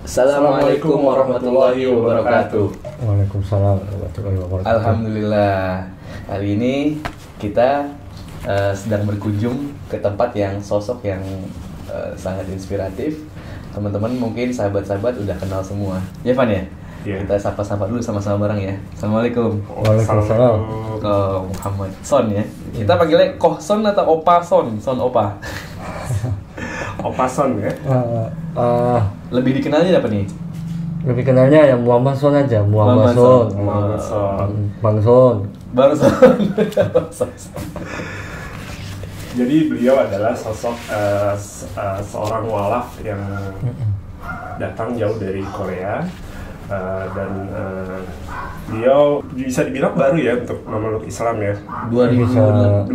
Assalamualaikum warahmatullahi wabarakatuh. Waalaikumsalam warahmatullahi wabarakatuh. Alhamdulillah, hari ini kita sedang berkunjung ke tempat yang sosok yang sangat inspiratif. Teman-teman mungkin sahabat-sahabat udah kenal semua. Ya Van ya? Yeah. Kita sapa-sapa dulu sama-sama bareng ya. Assalamualaikum. Waalaikumsalam. Ko Muhammad Son ya. Kita panggilnya Koh Son atau Opa Son? Son Opa. Opa Son ya. Lebih dikenalnya apa nih? Lebih kenalnya yang Muhammad Son aja, Muhammad Son. Muhammad Son. Bang Son. Bang Son. Jadi beliau adalah sosok seorang walaf yang datang jauh dari Korea dan beliau bisa dibilang baru ya untuk memeluk Islam ya. 2018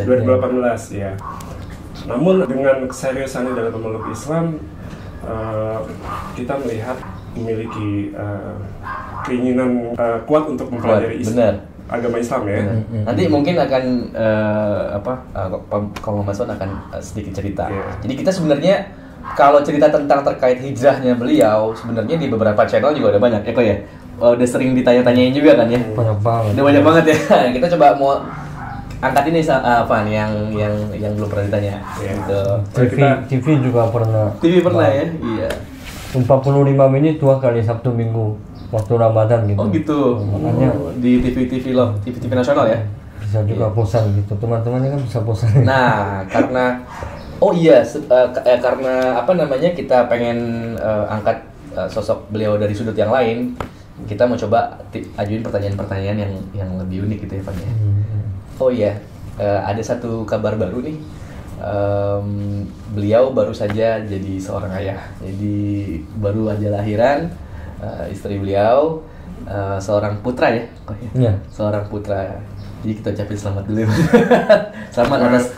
ya? 2018 ya. Namun dengan keseriusannya dalam memeluk Islam, kita melihat memiliki keinginan kuat untuk mempelajari agama Islam ya. Nanti mungkin akan kalau Mas Son akan sedikit cerita. Yeah. Jadi kita sebenarnya kalau cerita tentang terkait hijrahnya beliau, sebenarnya di beberapa channel juga udah banyak ya kok ya. Udah sering ditanya-tanyain juga kan ya. Banyak banget. Udah banyak banget ya. Kita coba mau angkat ini apa nih yang belum pernah ditanya. Yeah. Gitu. TV juga pernah. TV pernah ya? Iya. 45 menit 2 kali Sabtu Minggu waktu Ramadan gitu. Oh gitu. Makanya di TV loh, TV nasional ya. bisa juga bosan gitu. Teman-temannya kan bisa bosan. Nah, karena karena kita pengen angkat sosok beliau dari sudut yang lain, kita mau coba ajuin pertanyaan-pertanyaan yang lebih unik gitu ya, Van ya. Oh iya, ada satu kabar baru nih. Beliau baru saja jadi seorang ayah. Jadi baru aja lahiran istri beliau, seorang putra ya. Oh, iya. Seorang putra. Jadi kita ucapin selamat dulu ya. Selamat atas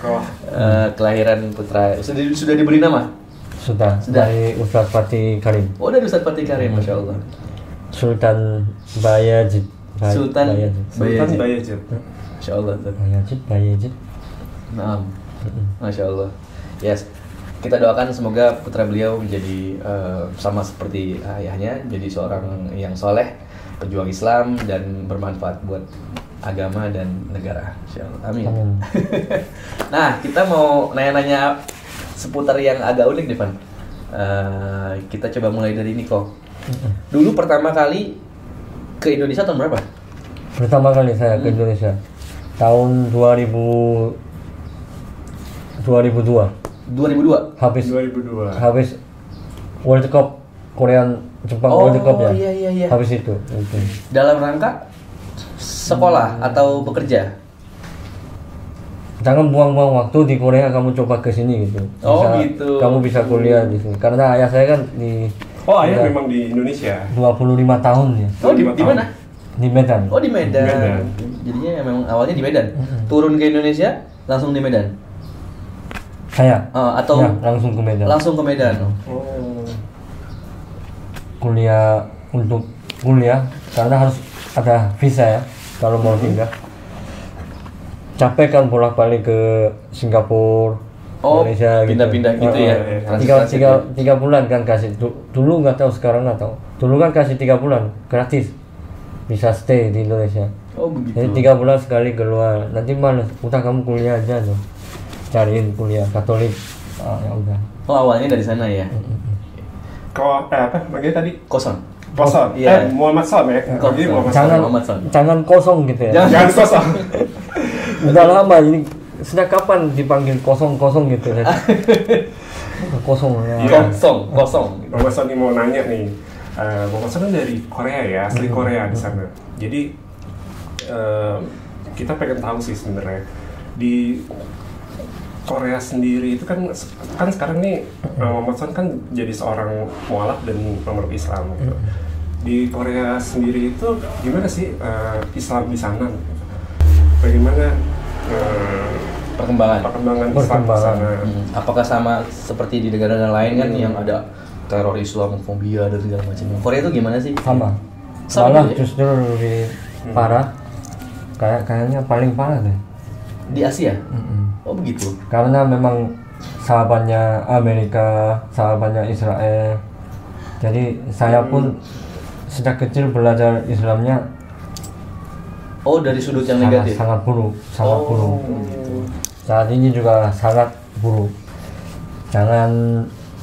kelahiran putra. Sudah diberi nama? Sudah. Dari Ustadz Fatih Karim. Oh, dari Ustadz Fatih Karim, Masya Allah. Sultan Bayazid. Sultan Bayazid. Masya Allah. Bayazid. Naam. Masya Allah. Yes. Kita doakan semoga putra beliau menjadi sama seperti ayahnya, jadi seorang yang soleh, pejuang Islam dan bermanfaat buat agama dan negara. Insyaallah. Amin. Nah, kita mau nanya-nanya seputar yang agak unik nih, Van. Kita coba mulai dari ini kok. Dulu pertama kali ke Indonesia tahun berapa? Pertama kali saya ke Indonesia tahun 2002. 2002. Habis World Cup Korean Jepang World Cup ya. Iya. Habis itu. Dalam rangka sekolah atau bekerja? Jangan buang-buang waktu di Korea, kamu coba ke sini gitu. Gitu. Kamu bisa kuliah di sini. Karena ayah saya kan di ayah memang di Indonesia. 25 tahun ya. Oh, di mana? Di Medan. Oh, di Medan. Jadinya memang awalnya di Medan. Turun ke Indonesia langsung di Medan. Saya atau ya, langsung ke Medan. Langsung ke Medan. Kuliah karena harus ada visa ya kalau mau tinggal. Capek kan bolak-balik ke Singapura, Malaysia pindah-pindah gitu ya. Tiga bulan kan kasih. Dulu nggak tahu, sekarang nggak tahu. Dulu kan kasih 3 bulan gratis, bisa stay di Indonesia. Oh begitu. Jadi 3 bulan sekali keluar. Nanti malas, udah kamu kuliah aja tuh. Cariin kuliah Katolik. Ya udah. Oh, awalnya dari sana ya. Kau apa? Bagaimana tadi? Kosong. Iya. Muhammad Son ya. Jangan kosong gitu ya. Jangan kosong. Udah lama ini. Sejak kapan dipanggil kosong gitu ya? Kosong ya. Kosong. Muhammad Son ini mau nanya nih. Muhammad Son kan dari Korea ya, asli Korea di sana. Jadi kita pengen tahu sih sebenarnya di Korea sendiri itu kan sekarang nih Muhammad Son kan jadi seorang mualaf dan pemeluk Islam gitu. Di Korea sendiri itu gimana sih Islam di sana? Bagaimana perkembangan Islam di sana? Apakah sama seperti di negara lain kan yang ada teror Islamofobia dan segala macam? Korea itu gimana sih? Sama Malah ya? Justru lebih parah. Kayaknya paling parah deh di Asia. Oh begitu. Karena memang sahabatnya Amerika, sahabatnya Israel, Jadi saya pun sejak kecil belajar Islamnya Oh, dari sudut yang sangat negatif. sangat buruk, sangat buruk. Gitu. Saat ini juga sangat buruk. Jangan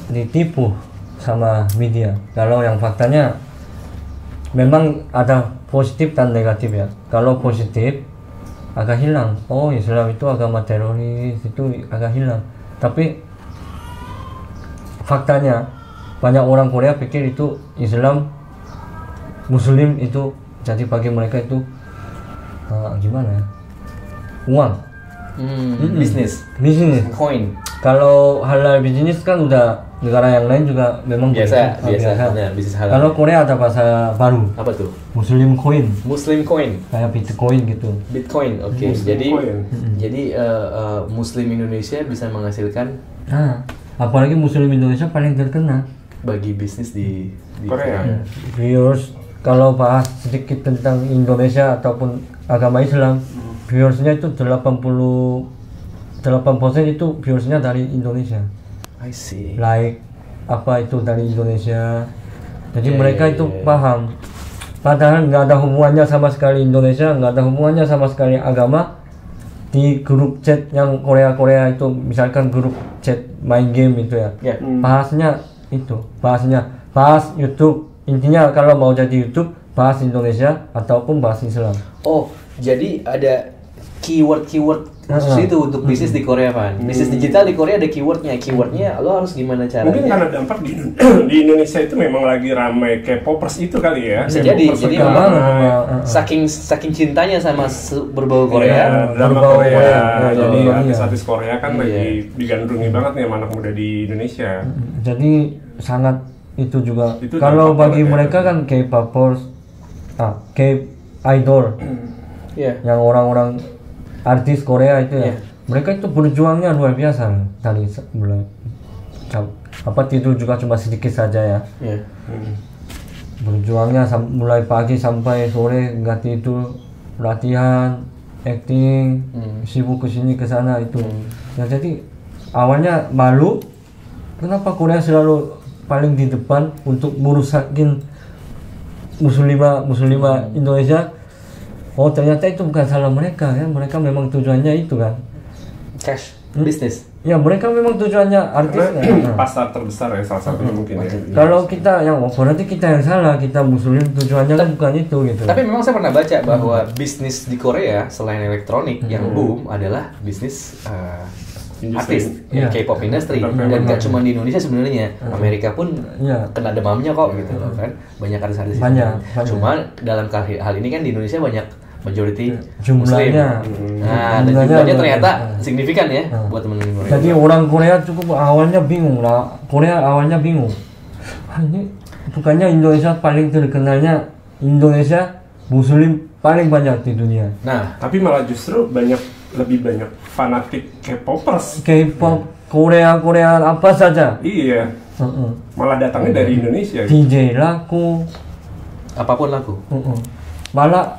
ditipu sama media. Kalau yang faktanya memang ada positif dan negatif ya. Kalau positif agak hilang. Oh, Islam itu agama teroris, itu agak hilang. Tapi faktanya banyak orang Korea pikir itu Islam Muslim itu jadi bagi mereka itu gimana ya? Uang. Bisnis. Bisnis. Coin. Kalau halal bisnis kan udah negara yang lain juga memang Biasa, begitu. biasa. Benar, bisnis halal. Kalau Korea ada bahasa baru, Apa tuh? Muslim coin, Muslim coin. kayak Bitcoin gitu. Bitcoin. Oke. Muslim Jadi coin. jadi Muslim Indonesia bisa menghasilkan Nah, apalagi Muslim Indonesia paling terkenal. bagi bisnis di Korea. Viewers kalau bahas sedikit tentang Indonesia ataupun agama Islam, viewersnya itu 88% itu viewersnya dari Indonesia. I see. Like apa itu dari Indonesia. Jadi Ya, mereka ya, itu ya. paham. Padahal nggak ada hubungannya sama sekali Indonesia, nggak ada hubungannya sama sekali agama. Di grup chat yang Korea itu, misalkan grup chat main game itu ya, Ya. bahasnya itu, bahas YouTube. Intinya kalau mau jadi YouTube, bahas Indonesia ataupun bahas Islam. Oh, jadi ada keyword khusus itu untuk bisnis di Korea, Van. Bisnis digital di Korea ada keywordnya. Keywordnya lo harus gimana caranya? Mungkin karena dampak di Indonesia itu memang lagi ramai K-popers itu kali ya. Bisa K-popers jadi lagi banget ramai. saking cintanya sama berbau Iya, Korea. drama Berbau Korea. Korea. Jadi Iya. artis-artis Korea kan Iya. lagi digandrungi banget nih sama anak muda di Indonesia. Jadi sangat itu juga. Itu Kalau dampak bagi banget ya. mereka kan K-popers, K-idol, Iya. yang orang-orang artis Korea itu ya, Iya. mereka itu berjuangnya luar biasa dari mulai apa tidur juga cuma sedikit saja ya, Iya. berjuangnya mulai pagi sampai sore nggak tidur, latihan, acting, sibuk kesini ke sana itu. Ya, jadi awalnya malu, kenapa Korea selalu paling di depan untuk merusakin muslimah Indonesia. Oh, ternyata itu bukan salah mereka ya, mereka memang tujuannya itu kan. Cash bisnis. Ya, mereka memang tujuannya artisnya. Karena pasar terbesar ya salah satunya mungkin ya. Kalau kita yang berarti kita yang salah, kita muslim tujuannya kan bukan itu gitu. Tapi memang saya pernah baca bahwa bisnis di Korea selain elektronik yang boom adalah bisnis Industri. artis, Iya. K-pop industry, Entertainment. dan nggak cuma di Indonesia sebenarnya, Amerika pun Iya. kena demamnya kok gitu loh kan, banyak artis-artis di Banyak, sana. banyak. Cuma dalam hal ini kan di Indonesia banyak majority Jumlahnya. Muslim. Nah, dan Jumlahnya jumlahnya luar ternyata biasa. signifikan ya buat teman-teman Korea. Jadi orang Korea cukup awalnya bingung lah. Korea awalnya bingung. Ini bukannya Indonesia paling terkenalnya, Indonesia Muslim paling banyak di dunia. Nah, Tapi malah justru lebih banyak fanatik K-popers. K-pop, Korea apa saja. Iya, Heeh. malah datangnya dari Indonesia. DJ laku. apapun laku. Malah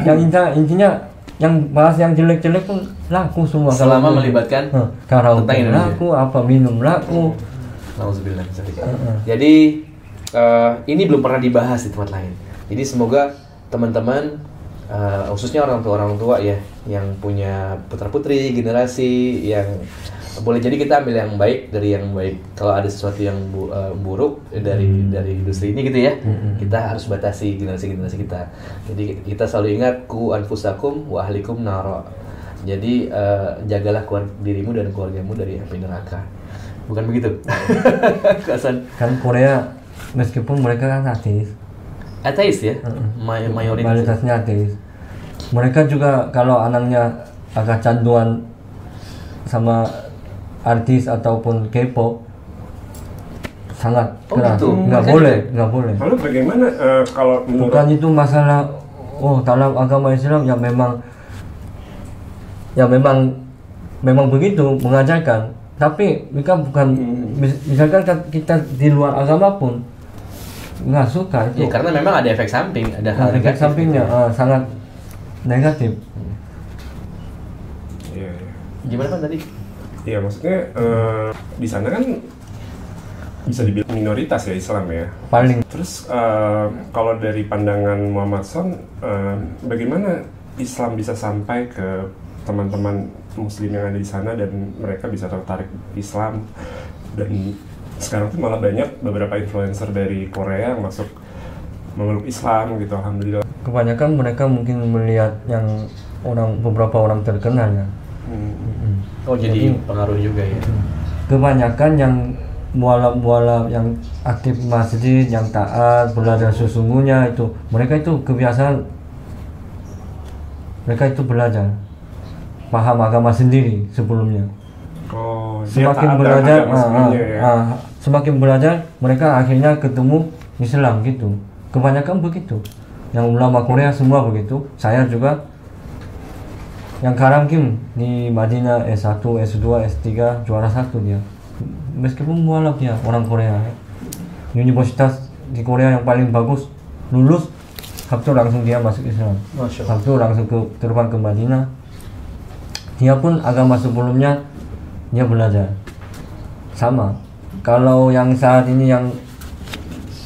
yang intinya yang bahas yang jelek-jelek pun laku semua. Selama Kalau- melibatkan karaoke tentang Indonesia. laku, apa minum laku. Nauzubillah. Jadi ini belum pernah dibahas di tempat lain. Jadi semoga teman-teman, khususnya orang tua ya, yang punya putra-putri generasi yang boleh jadi kita ambil yang baik dari yang baik. Kalau ada sesuatu yang buruk dari industri ini gitu ya, kita harus batasi generasi kita. Jadi kita selalu ingat ku anfusakum wa ahlikum naro. Jadi jagalah dirimu dan keluargamu dari api neraka. Bukan begitu? Kesan Kan Korea meskipun mereka kan ateis, ateis ya, mayoritas. mayoritasnya ateis. Mereka juga kalau anaknya agak canduan sama artis ataupun K-pop sangat Oh, keras. gitu. Nggak Mereka boleh, juga- nggak boleh. Lalu bagaimana kalau menurut Bukan itu masalah. Oh, dalam agama Islam ya memang begitu mengajarkan. Tapi mereka bukan misalkan kita di luar agama pun nggak suka itu. Ya, karena memang ada efek samping, ada hal Efek negatif. sampingnya sangat negatif. Iya, iya. Gimana kan tadi? Iya, maksudnya di sana kan bisa dibilang minoritas ya Islam ya. Paling. Terus kalau dari pandangan Muhammad Son, bagaimana Islam bisa sampai ke teman-teman Muslim yang ada di sana dan mereka bisa tertarik Islam, dan sekarang tuh malah banyak beberapa influencer dari Korea yang masuk memeluk Islam gitu, alhamdulillah. Kebanyakan mereka mungkin melihat yang beberapa orang terkenal ya. Oh jadi pengaruh juga ya. Kebanyakan yang mualaf-mualaf yang aktif masjid, yang taat, belajar sesungguhnya itu, mereka itu kebiasaan, mereka itu belajar paham agama sendiri sebelumnya. Oh, semakin belajar, semakin belajar mereka akhirnya ketemu Islam gitu. Kebanyakan begitu. Yang ulama Korea semua begitu. Saya juga yang Karam Kim di Madinah S1, S2, S3 juara 1 dia. Meskipun mualaf dia orang Korea, universitas di Korea yang paling bagus, lulus habis langsung dia masuk Islam. Habis langsung terbang ke Madinah. Dia pun agama sebelumnya dia belajar sama. Kalau yang saat ini yang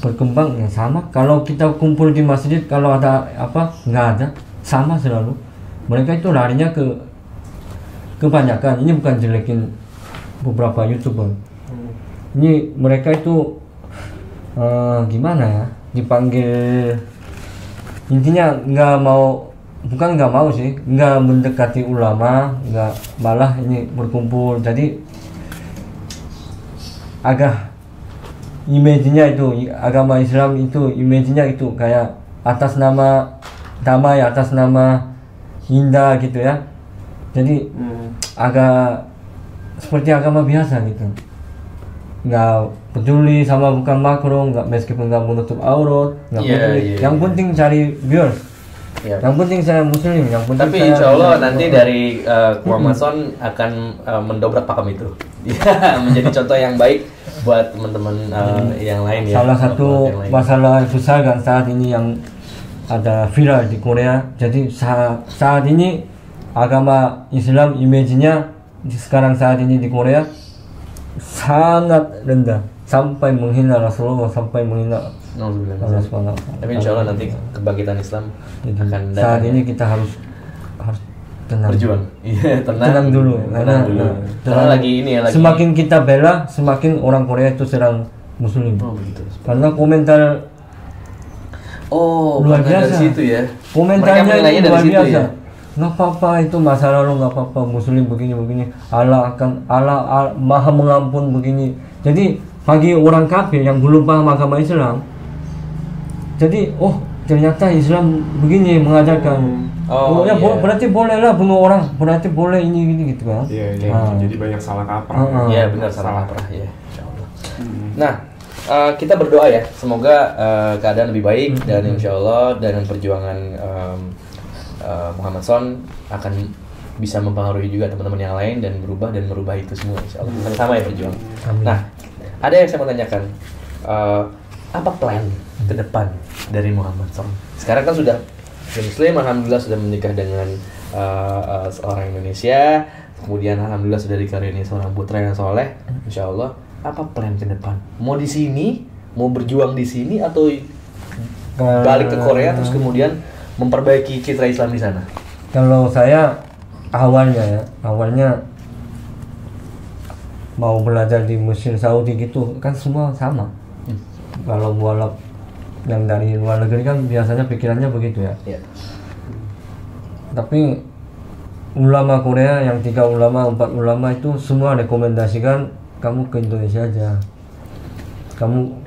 berkembang ya sama. Kalau kita kumpul di masjid, kalau ada apa nggak ada, sama selalu. Mereka itu larinya ke kebanyakan. Ini bukan jelekin beberapa YouTuber. Ini mereka itu gimana ya, dipanggil, intinya nggak mau, bukan nggak mau sih, nggak mendekati ulama, nggak, malah ini berkumpul. Jadi agak image-nya itu, agama Islam itu image-nya itu kayak atas nama damai, atas nama indah gitu ya. Jadi agak seperti agama biasa gitu, nggak peduli sama bukan makro, nggak, meskipun nggak menutup aurat, nggak peduli. Yang penting cari viewers. Yang penting saya muslim, yang penting. Tapi insya Allah nanti dari Muhammad Son akan mendobrak pakam itu. Menjadi contoh yang baik buat teman-teman yang lain ya. Salah satu masalah besar kan saat ini yang ada viral di Korea. Jadi saat ini agama Islam image-nya sekarang saat ini di Korea sangat rendah, sampai menghina Rasulullah, sampai menghina Allah SWT. Tapi insya Allah nanti kebangkitan Islam akan datang. Saat ini kita harus tenang, berjuang. Iya, tenang dulu. Karena lagi ini ya, lagi semakin kita bela, semakin orang Korea itu serang Muslim. Oh begitu. Karena komentar luar biasa. Dari situ ya. Komentarnya itu luar biasa. Ya? Nggak apa-apa, itu masa lalu, nggak apa-apa, Muslim begini, Allah maha mengampun begini. Jadi bagi orang kafir yang belum paham agama Islam, jadi ternyata Islam begini mengajarkan. Berarti bolehlah bunuh orang, berarti boleh ini gitu kan. Jadi banyak salah kaprah. Iya benar, salah kaprah ya, insyaallah. Nah, kita berdoa ya, semoga keadaan lebih baik dan insyaallah dengan perjuangan Muhammad Son akan bisa mempengaruhi juga teman-teman yang lain dan merubah itu semua, insyaallah. Sama-sama ya berjuang. Nah, ada yang saya mau tanyakan, apa plan ke depan dari Muhammad Son? Sekarang kan sudah Muslim, alhamdulillah sudah menikah dengan seorang Indonesia, kemudian alhamdulillah sudah dikaruniai seorang putra yang soleh, insyaallah. Apa plan ke depan? Mau di sini, mau berjuang di sini, atau balik ke Korea terus kemudian memperbaiki citra Islam di sana? Kalau saya awalnya mau belajar di Mesir, Saudi gitu kan semua sama. Kalau mualaf yang dari luar negeri kan biasanya pikirannya begitu ya. Tapi ulama Korea yang 3 ulama, 4 ulama itu semua rekomendasikan kamu ke Indonesia aja.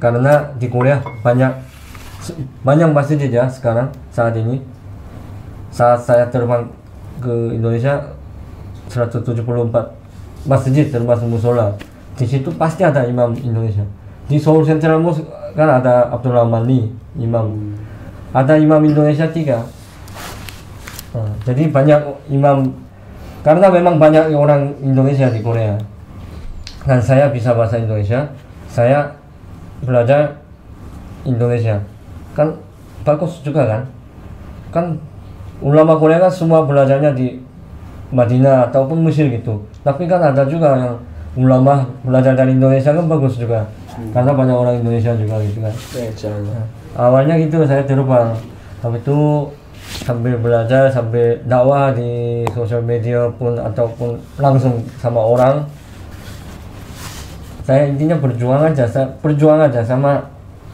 Karena di Korea banyak masjid ya sekarang saat ini. Saat saya terbang ke Indonesia 174 masjid termasuk musola. Di situ pasti ada imam Indonesia. Di Seoul Central Mosque kan ada Abdullah Mali imam. Ada imam Indonesia 3. Jadi banyak imam, karena memang banyak orang Indonesia di Korea. Dan saya bisa bahasa Indonesia, saya belajar Indonesia. Kan bagus juga kan? Kan ulama Korea kan semua belajarnya di Madinah ataupun Mesir gitu. Tapi kan ada juga yang ulama belajar dari Indonesia kan bagus juga. karena banyak orang Indonesia juga gitu kan. Insya Allah. Awalnya gitu saya terbang, habis itu sambil belajar, sambil dakwah di sosial media pun ataupun langsung sama orang. Saya intinya berjuang aja sama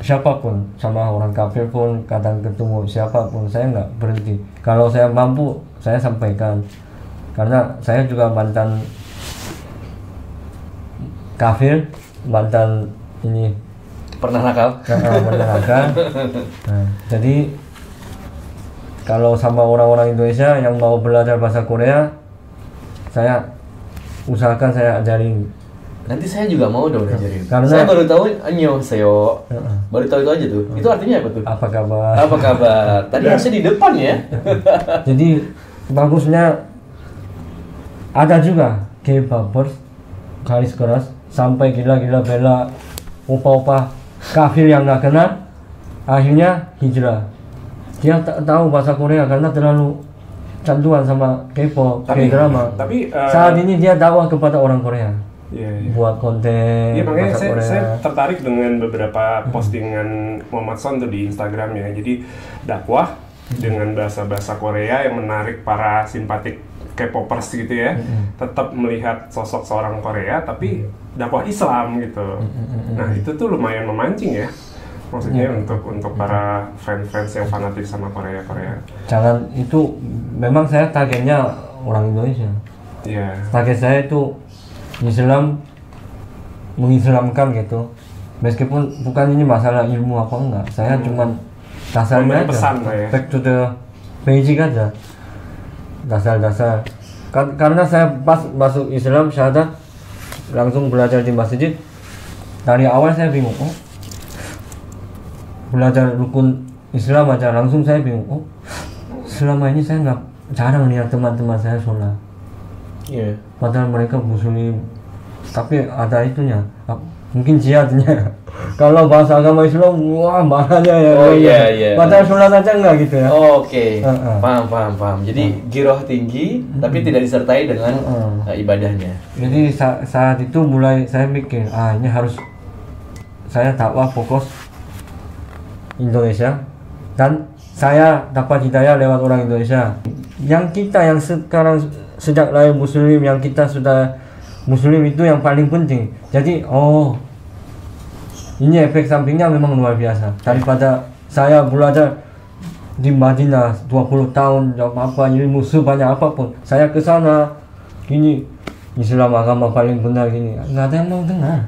siapapun, sama orang kafir pun, kadang ketemu siapapun saya nggak berhenti. Kalau saya mampu saya sampaikan, karena saya juga mantan kafir, mantan ini Pernah nakal? menyenangkan. Nah, jadi kalau sama orang-orang Indonesia yang mau belajar bahasa Korea, saya usahakan saya ajarin. Nanti saya juga mau dong ngajarin. Karena- Saya baru tahu annyeonghaseyo. Baru tahu itu aja tuh. Itu artinya apa tuh? Apa kabar? Apa kabar? Tadi harusnya di depan ya. Jadi bagusnya ada juga K-popers garis keras sampai gila-gila bela opa-opa kafir yang nggak kenal, akhirnya hijrah. Dia tak tahu bahasa Korea karena terlalu canduan sama K-pop, K-drama. tapi, saat ini dia dakwah kepada orang Korea, Iya. buat konten Iya, makanya bahasa Korea. saya tertarik dengan beberapa postingan Muhammad Son tuh di Instagram ya. Jadi dakwah dengan bahasa-bahasa Korea yang menarik para simpatik K-popers gitu ya. Tetap melihat sosok seorang Korea tapi dakwah Islam gitu. Nah, itu tuh lumayan memancing ya. Maksudnya untuk para fans-fans yang fanatik sama Korea. Jangan itu, memang saya targetnya orang Indonesia. Iya. Target saya itu Islam, mengislamkan gitu. Meskipun bukan ini masalah ilmu apa enggak, saya cuman dasarnya Memberi pesan lah ya. back to the basic aja, dasar-dasar. Karena saya pas masuk Islam syahadat langsung belajar di masjid, dari awal saya bingung, belajar rukun Islam aja langsung saya bingung, selama ini saya nggak jarang lihat teman-teman saya sholat. Iya. Padahal mereka muslim, tapi ada itunya, mungkin jihadnya. Kalau bahasa agama Islam, wah bahaya ya. Oh, iya. Padahal sholat aja enggak gitu ya. Oke. Paham. Jadi giroh tinggi tapi tidak disertai dengan ibadahnya. Jadi saat itu mulai saya mikir, ini harus saya dakwah fokus Indonesia, dan saya dapat hidayah lewat orang Indonesia. Yang kita yang sekarang sejak lahir muslim, yang kita sudah muslim itu yang paling penting. Jadi ini efek sampingnya memang luar biasa. Daripada saya belajar di Madinah 20 tahun, apa ilmu sebanyak apapun, saya ke sana gini, Islam agama paling benar gini, nggak ada yang mau dengar.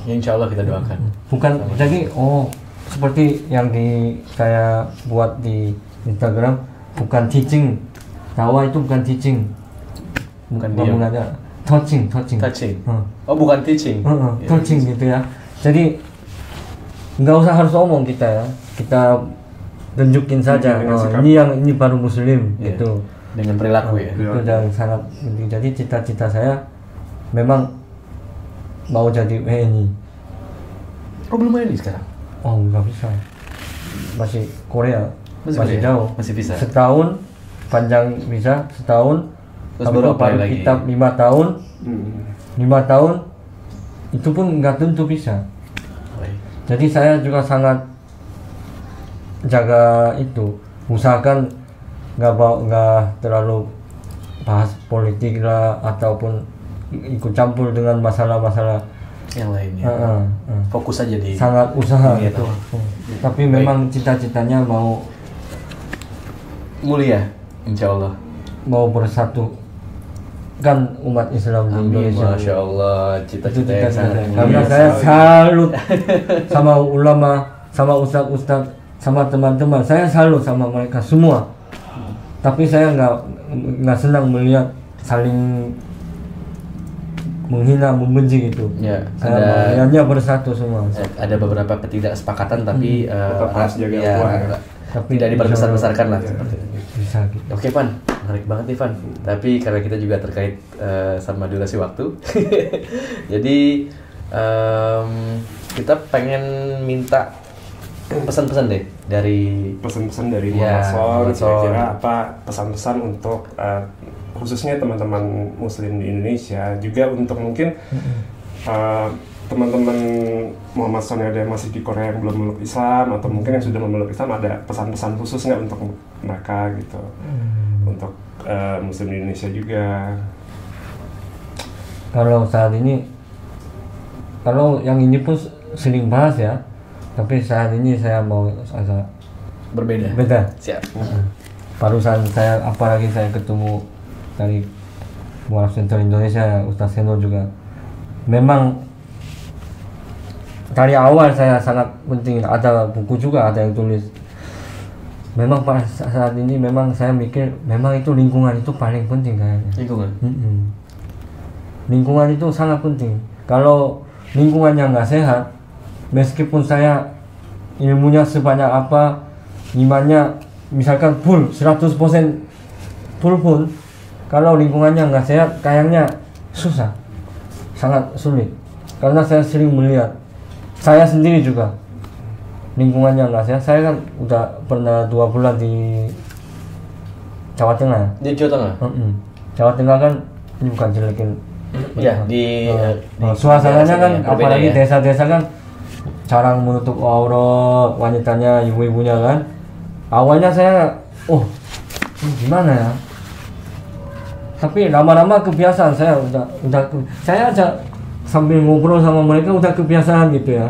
Ya, insya Allah kita doakan. Bukan jadi seperti yang saya buat di Instagram, bukan teaching. Dakwah itu bukan teaching. Bukan Bangun aja. Touching. Oh, bukan teaching. Touching gitu ya. Jadi nggak usah harus omong kita ya. Kita tunjukin saja. Ini baru muslim gitu. Dengan perilaku ya. Itu yang sangat penting. Jadi cita-cita saya memang mau jadi WNI. Oh, belum WNI sekarang? Oh, nggak bisa. Masih Korea. Masih jauh. Masih bisa. Setahun panjang bisa, setahun. Terus baru apply lagi. Kitab 5 tahun. 5 tahun itu pun nggak tentu bisa. Jadi saya juga sangat jaga itu, usahakan nggak terlalu bahas politik lah ataupun ikut campur dengan masalah-masalah yang lainnya. Fokus aja di sangat usaha dunia gitu. dakwah. Tapi memang cita-citanya mau mulia, insya Allah. Mau bersatu kan umat Islam di Indonesia. Masya Allah, cita-cita yang sangat mulia. Karena saya salut sama ulama, sama ustadz-ustadz, sama teman-teman. Saya salut sama mereka semua. Tapi saya nggak senang melihat saling menghina, membenci gitu. Ya, saya maunya bersatu semua. Ada beberapa ketidaksepakatan tapi harus jaga tapi tidak diperbesar-besarkan lah seperti itu. Bisa gitu. Oke, Van, menarik banget nih, Van. Tapi karena kita juga terkait sama durasi waktu, jadi kita pengen minta pesan-pesan deh dari pesan-pesan dari Muhammad Son. Kira-kira apa pesan-pesan untuk khususnya teman-teman Muslim di Indonesia, juga untuk mungkin teman-teman Muhammad Son ada yang masih di Korea yang belum memeluk Islam atau mungkin yang sudah memeluk Islam, ada pesan-pesan khusus nggak untuk mereka gitu, untuk Muslim di Indonesia juga? Kalau saat ini, kalau yang ini pun sering bahas ya, tapi saat ini saya mau agak Berbeda. Siap. Barusan saya, apalagi saya ketemu dari Mualaf Center Indonesia, Ustaz Seno juga. Memang dari awal saya sangat penting, ada buku juga ada yang tulis. Memang pada saat ini memang saya mikir memang itu lingkungan itu paling penting kayaknya. Lingkungan. Lingkungan itu sangat penting. Kalau lingkungannya nggak sehat, meskipun saya ilmunya sebanyak apa, imannya misalkan full 100% full pun, kalau lingkungannya nggak sehat kayaknya susah, sangat sulit. Karena saya sering melihat, saya sendiri juga lingkungannya nggak sehat. Saya kan udah pernah 2 bulan di Jawa Tengah. Di Jawa Tengah. Jawa Tengah kan ini bukan jelekin. Ya, di suasananya kan, apalagi ya. desa-desa kan jarang menutup aurat, wanitanya, ibu-ibunya kan. Awalnya saya, ini gimana ya? Tapi lama-lama kebiasaan, saya saya aja sambil ngobrol sama mereka udah kebiasaan gitu ya.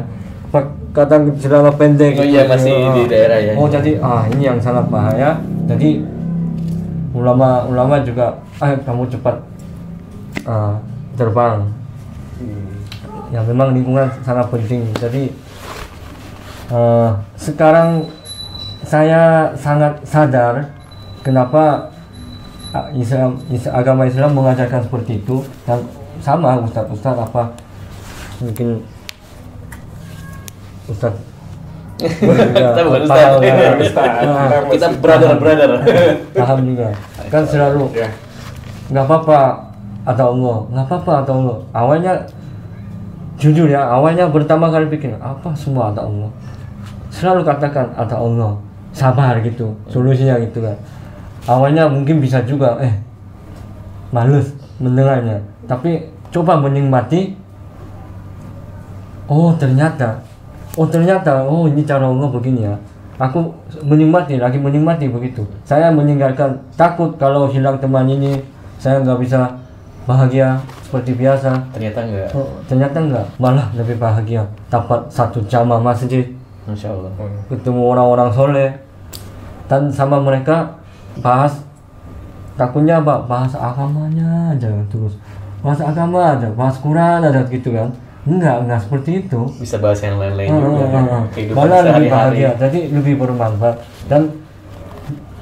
Kadang celana pendek. Oh iya, masih di daerah ya. Jadi ini yang sangat bahaya. Jadi ulama juga, kamu cepat terbang. Ya memang lingkungan sangat penting. Jadi sekarang saya sangat sadar kenapa agama Islam mengajarkan seperti itu, dan sama ustaz apa mungkin ustaz kita bukan ustaz. Kita brother paham juga kan, selalu nggak apa-apa ada Allah, nggak apa-apa ada Allah. Awalnya jujur ya, awalnya pertama kali pikir apa semua ada Allah, selalu katakan ada Allah, sabar gitu, solusinya gitu kan. Awalnya mungkin bisa juga males mendengarnya, tapi coba menikmati. Ternyata ini cara Allah begini ya. Aku menikmati begitu. Saya meninggalkan takut kalau hilang teman ini saya nggak bisa bahagia seperti biasa. Ternyata enggak, malah lebih bahagia. Dapat 1 jamaah masjid, Masya Allah. ketemu orang-orang soleh, dan sama mereka bahas, takutnya apa? Bahas agamanya aja terus, bahas agama aja, bahas Quran aja gitu kan. Enggak seperti itu. Bisa bahas yang lain-lain juga. Malah lebih bahagia, jadi lebih bermanfaat. Dan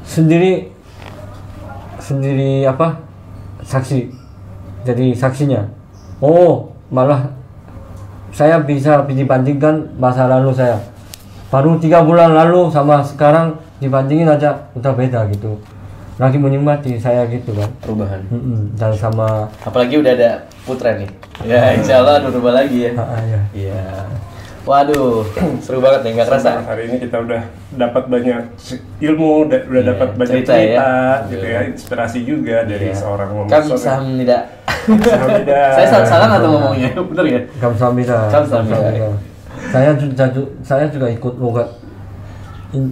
sendiri apa? Saksi. Jadi saksinya. Malah saya bisa dibandingkan masa lalu saya. Baru 3 bulan lalu sama sekarang dibandingin aja udah beda gitu. Lagi menikmati saya gitu kan. Perubahan. Dan sama apalagi udah ada putra nih. Ya insya Allah berubah lagi ya. Iya. Waduh, seru banget nih, nggak kerasa. Hari ini kita udah dapat banyak ilmu, udah dapat banyak cerita gitu ya, inspirasi juga dari seorang Muhammad Son. Kamsahamnida. Saya salah atau ngomongnya? Bener ya? Kamsahamnida. Saya juga ikut logat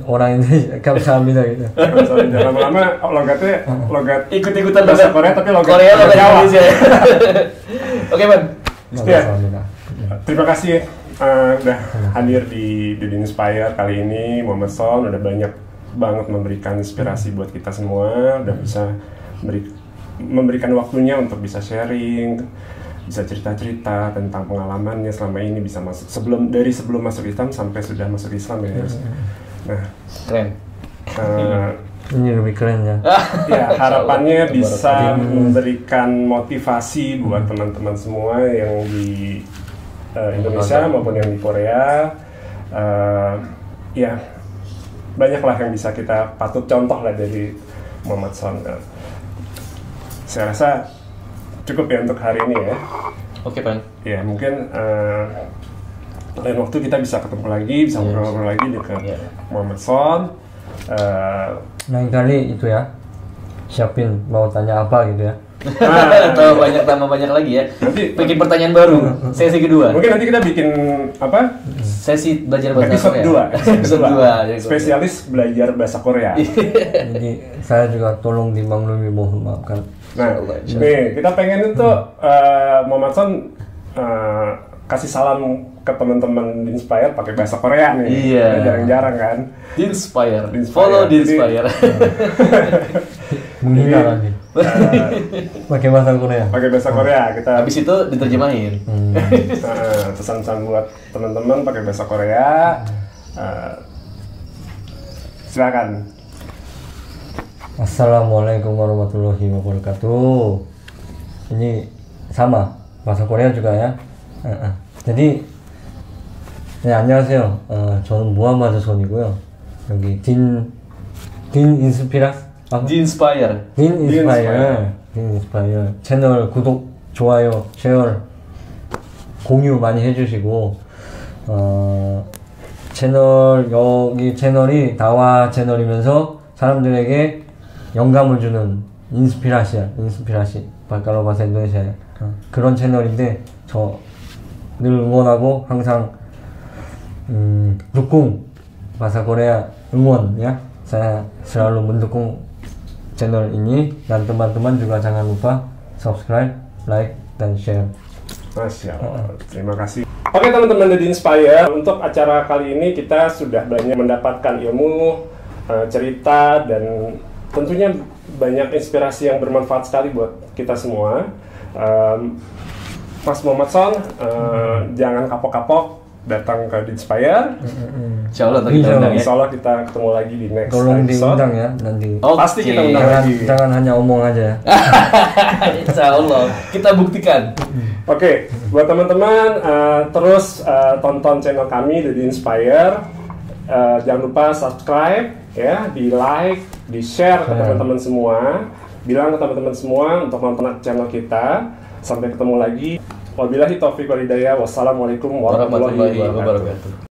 orang ini Kamsahamnida gitu. Lama-lama logat ikut-ikutan bahasa Korea, tapi logat Jawa. Oke Bang. Terima kasih udah hadir di Inspire kali ini. Muhammad Son udah banyak banget memberikan inspirasi buat kita semua, udah bisa memberikan waktunya untuk bisa sharing, bisa cerita-cerita tentang pengalamannya selama ini, bisa masuk sebelum masuk Islam sampai sudah masuk Islam ya. Nah, keren. Ini lebih keren ya. Ya, harapannya bisa memberikan motivasi buat teman-teman semua yang di Indonesia maupun yang di Korea. Ya, banyaklah yang bisa kita patut contoh lah dari Muhammad Son. Saya rasa cukup ya untuk hari ini ya. Oke Bang. Ya, mungkin lain waktu kita bisa ketemu lagi, bisa ngobrol-ngobrol lagi dengan Muhammad Son. Lain kali itu ya, siapin mau tanya apa gitu ya. Tambah banyak lagi ya. Nanti bikin pertanyaan baru. Sesi kedua. Mungkin nanti kita bikin apa? Sesi belajar bahasa episode Korea. Episode 2. Jadi Spesialis belajar bahasa Korea. Jadi saya juga tolong dimaklumi, mohon maafkan. Nah, nih kita pengen itu Muhammad Son kasih salam ke teman-teman di Inspire pakai bahasa Korea nih. Iya. Jarang-jarang kan. Di Inspire. Follow di Inspire. Menghina lagi. Pakai bahasa Korea. Pakai bahasa Korea kita. Habis itu diterjemahin. Pesan-pesan buat teman-teman pakai bahasa Korea. Silakan. Assalamualaikum warahmatullahi wabarakatuh. Ini sama bahasa Korea juga ya. jadi 네, 안녕하세요. 저는 무하마드 손이고요. 여기 딘 인스피라? Di Inspire. 딘 인스파이어 채널 구독, 좋아요, 쉐어, 공유 많이 해주시고 여기 채널이 다와 채널이면서 사람들에게 영감을 주는 인스피라시 발칼로 바사 인도네시아 그런 채널인데 저 늘 응원하고 항상 dukung bahasa Korea 응원 ya. Saya selalu mendukung channel ini dan teman-teman juga jangan lupa subscribe, like, dan share. Masya Allah, terima kasih. Oke teman-teman dari Inspire, untuk acara kali ini kita sudah banyak mendapatkan ilmu, cerita, dan tentunya banyak inspirasi yang bermanfaat sekali buat kita semua. Mas Muhammad Son, jangan kapok-kapok datang ke Inspire. Insya Allah kita undang ya. Insya Allah kita ketemu lagi di next Tolong episode. diundang ya nanti. Pasti kita undang lagi. Jangan hanya omong aja ya. Insya Allah kita buktikan. Oke, buat teman-teman terus tonton channel kami di Inspire. Jangan lupa subscribe ya, di like, di share ke teman-teman semua. Bilang ke teman-teman semua untuk nonton channel kita. Sampai ketemu lagi. Wabillahi taufiq wal hidayah. Wassalamualaikum warahmatullahi wabarakatuh.